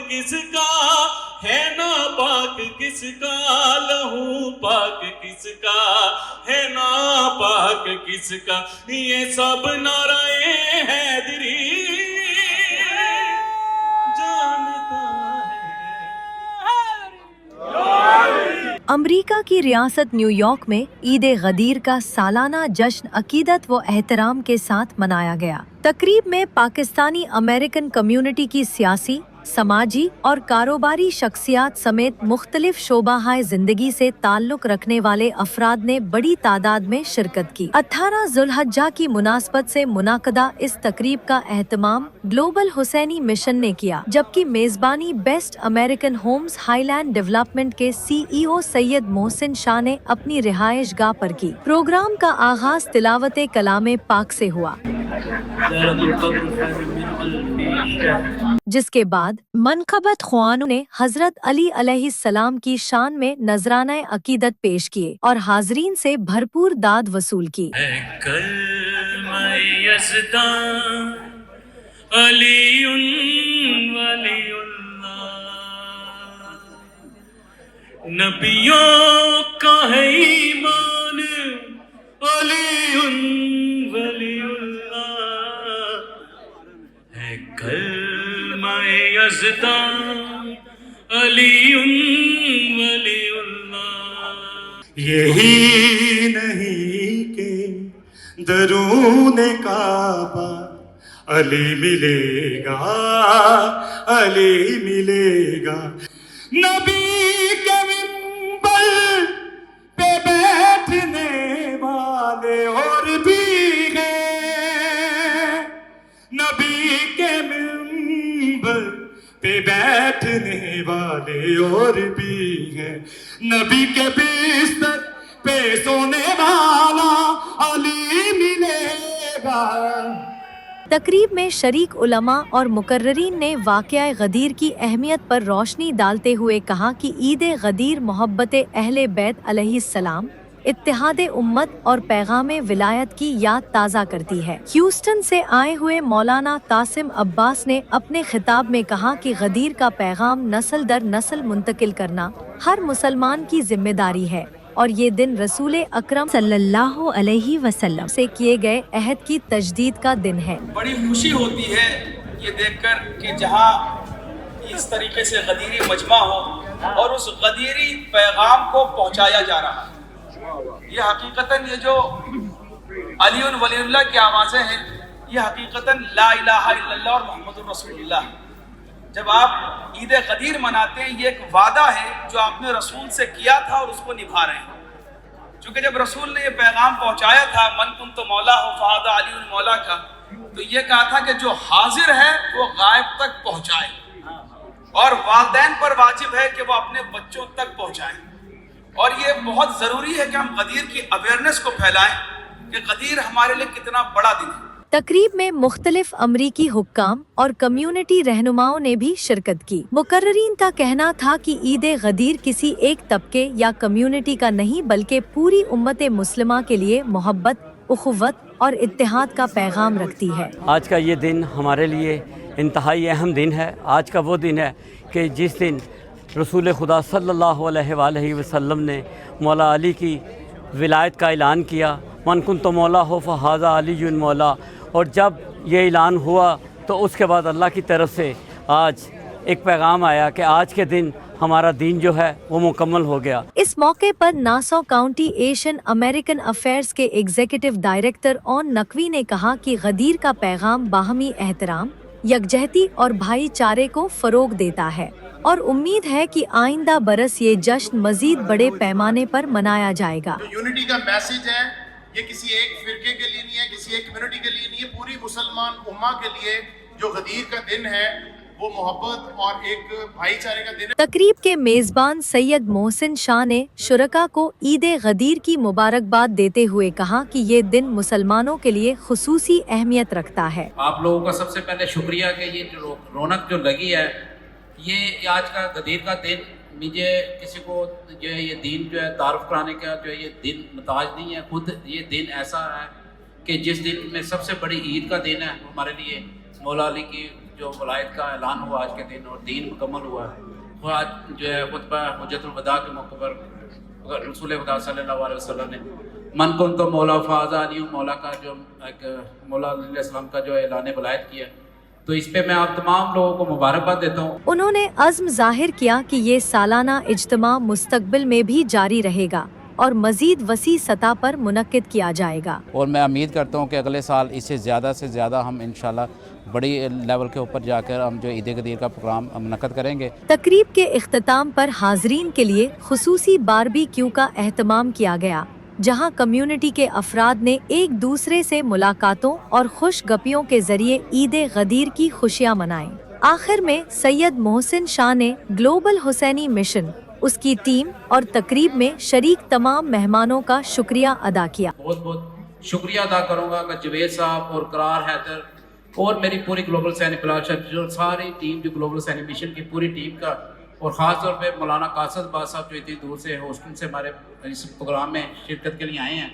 کس کا ہے ناپاک کس کا لہو پاک کس کا ہے ناپاک کس کا یہ سب نعرہ حیدری جانتا ہے۔ امریکہ کی ریاست نیو یارک میں عید غدیر کا سالانہ جشن عقیدت و احترام کے ساتھ منایا گیا۔ تقریب میں پاکستانی امریکن کمیونٹی کی سیاسی، سماجی اور کاروباری شخصیات سمیت مختلف شعبہ زندگی سے تعلق رکھنے والے افراد نے بڑی تعداد میں شرکت کی۔ 18 ذوالحجہ کی مناسبت سے منعقدہ اس تقریب کا اہتمام گلوبل حسینی مشن نے کیا، جبکہ میزبانی Best American Homes High Land Development کے CEO سید محسن شاہ نے اپنی رہائش گاہ پر کی۔ پروگرام کا آغاز تلاوت کلام پاک سے ہوا، جس کے بعد منقبت خوانوں نے حضرت علی علیہ السلام کی شان میں نذرانہ عقیدت پیش کیے اور حاضرین سے بھرپور داد وصول کی۔ علی ولی اللہ، نبیوں کا ہے ایمان، علی ولی اللہ ہے کلمہ یزدان، علی ولی اللہ۔ یہی نہیں کہ درون کعبہ علی ملے گا، علی ملے گا، نبی کے منبر پہ بیٹھنے والے اور بھی ہیں، نبی کے منبر پہ بیٹھنے والے اور بھی ہیں، نبی کے بستر پہ سونے والا علی ملے گا۔ تقریب میں شریک علماء اور مقررین نے واقعہ غدیر کی اہمیت پر روشنی ڈالتے ہوئے کہا کہ عید غدیر محبت اہل بیت علیہ السلام، اتحاد امت اور پیغام ولایت کی یاد تازہ کرتی ہے۔ ہیوسٹن سے آئے ہوئے مولانا قاسم عباس نے اپنے خطاب میں کہا کہ غدیر کا پیغام نسل در نسل منتقل کرنا ہر مسلمان کی ذمہ داری ہے، اور یہ دن رسول اکرم صلی اللہ علیہ وسلم سے کیے گئے عہد کی تجدید کا دن ہے۔ بڑی خوشی ہوتی ہے یہ دیکھ کر کہ جہاں اس طریقے سے غدیری مجمع ہو اور اس غدیری پیغام کو پہنچایا جا رہا ہے۔ یہ حقیقتاً یہ جو علی ولی اللہ کی آوازیں ہیں، یہ حقیقتاً لا الہ الا اللہ اور محمد رسول اللہ۔ جب آپ عید غدیر مناتے ہیں، یہ ایک وعدہ ہے جو آپ نے رسول سے کیا تھا اور اس کو نبھا رہے ہیں۔ چونکہ جب رسول نے یہ پیغام پہنچایا تھا من کنت مولا ہو فہذا علی مولا کا، تو یہ کہا تھا کہ جو حاضر ہے وہ غائب تک پہنچائے، اور والدین پر واجب ہے کہ وہ اپنے بچوں تک پہنچائیں۔ اور یہ بہت ضروری ہے کہ ہم غدیر کی اویئرنیس کو پھیلائیں کہ غدیر ہمارے لیے کتنا بڑا دن ہے۔ تقریب میں مختلف امریکی حکام اور کمیونٹی رہنماؤں نے بھی شرکت کی۔ مقررین کا کہنا تھا کہ عید غدیر کسی ایک طبقے یا کمیونٹی کا نہیں بلکہ پوری امت مسلمہ کے لیے محبت، اخوت اور اتحاد کا پیغام رکھتی ہے۔ آج کا یہ دن ہمارے لیے انتہائی اہم دن ہے۔ آج کا وہ دن ہے کہ جس دن رسول خدا صلی اللہ علیہ وآلہ وسلم نے مولا علی کی ولایت کا اعلان کیا، من کنت مولا ہو فہذا علی مولا، اور جب یہ اعلان ہوا تو اس کے بعد اللہ کی طرف سے آج ایک پیغام آیا کہ آج کے دن ہمارا دین جو ہے وہ مکمل ہو گیا۔ اس موقع پر ناساؤ کاؤنٹی ایشین امریکن افیئرز کے ایگزیکٹو ڈائریکٹر اون نقوی نے کہا کہ غدیر کا پیغام باہمی احترام، یکجہتی اور بھائی چارے کو فروغ دیتا ہے، اور امید ہے کہ آئندہ برس یہ جشن مزید بڑے پیمانے پر منایا جائے گا۔ جو یونٹی کا میسج ہے یہ کسی ایک فرقے کے لیے نہیں ہے، کسی ایک کمیونٹی کے لیے نہیں ہے، پوری مسلمان امہ کے لیے جو غدیر کا دن ہے وہ محبت اور ایک بھائی چارے کا دن ہے۔ تقریب کے میزبان سید محسن شاہ نے شرکا کو عید غدیر کی مبارکباد دیتے ہوئے کہا کہ یہ دن مسلمانوں کے لیے خصوصی اہمیت رکھتا ہے۔ آپ لوگوں کا سب سے پہلے شکریہ کہ یہ رونق جو لگی ہے، یہ آج کا غدیر کا دن مجھے کسی کو جو ہے یہ دین جو ہے تعارف کرانے کا جو ہے یہ دن محتاج نہیں ہے، خود یہ دن ایسا ہے کہ جس دن میں سب سے بڑی عید کا دن ہے ہمارے لیے، مولا علی کی جو ولایت کا اعلان ہوا آج کے دن اور دین مکمل ہوا ہے، وہ آج جو ہے خطبہ حجت الوداع کے موقع پر رسول خدا صلی اللہ علیہ وسلم نے من کن تو مولا فاضا علی مولا کا جو ایک مولا علیہ السلام کا جو اعلان ولایت کیا، تو اس پہ میں آپ تمام لوگوں کو مبارکباد دیتا ہوں۔ انہوں نے عزم ظاہر کیا کہ یہ سالانہ اجتماع مستقبل میں بھی جاری رہے گا اور مزید وسیع سطح پر منعقد کیا جائے گا، اور میں امید کرتا ہوں کہ اگلے سال اس سے زیادہ ہم انشاءاللہ بڑی لیول کے اوپر جا کر ہم جو عید غدیر کا پروگرام منعقد کریں گے۔ تقریب کے اختتام پر حاضرین کے لیے خصوصی باربی کیو کا اہتمام کیا گیا، جہاں کمیونٹی کے افراد نے ایک دوسرے سے ملاقاتوں اور خوش گپیوں کے ذریعے عید غدیر کی خوشیاں منائیں۔ آخر میں سید محسن شاہ نے گلوبل حسینی مشن، اس کی ٹیم اور تقریب میں شریک تمام مہمانوں کا شکریہ ادا کیا۔ بہت بہت شکریہ ادا کروں گا کہ جوید صاحب اور قرار حیدر اور میری پوری گلوبل حسینی پلاٹفارم جو ساری ٹیم جو گلوبل حسینی مشن کی پوری ٹیم کا، اور خاص طور پہ مولانا قاصد باز صاحب جو اتنی دور سے ہاسٹل سے ہمارے اس پروگرام میں شرکت کے لیے آئے ہیں،